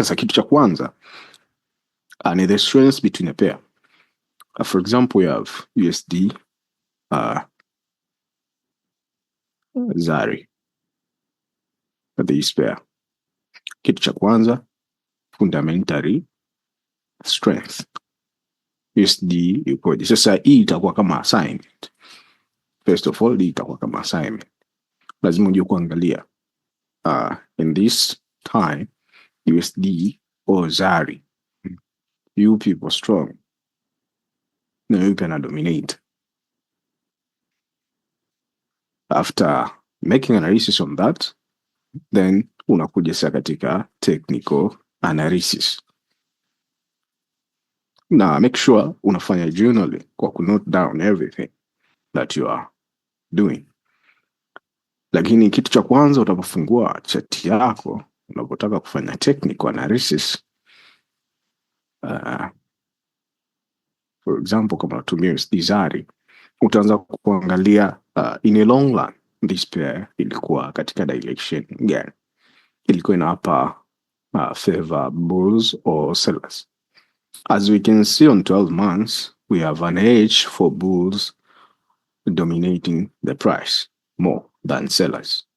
Sasa kitu cha kwanza ni the strength between a pair. For example, you have USD ZARI, this pair. Kitu cha kwanza, fundamentally strength. USD yukoje? Sasa hii itakuwa kama assignment. First of all, hii itakuwa kama assignment. Lazima uje kuangalia in this time USD or ZARI, you people strong na you can dominate. After making analysis on that, then unakuja sasa katika technical analysis. Na make sure unafanya journaling kwa kunote down everything that you are doing. Lakini kitu cha kwanza utapofungua chart yako, unapotaka kufanya technical analysis, for example kama unatumia ZARI, utaanza kuangalia in a long run this pair ilikuwa katika direction gani, ilikuwa inawapa favor bulls or sellers. As we can see on 12 months, we have an edge for bulls dominating the price more than sellers.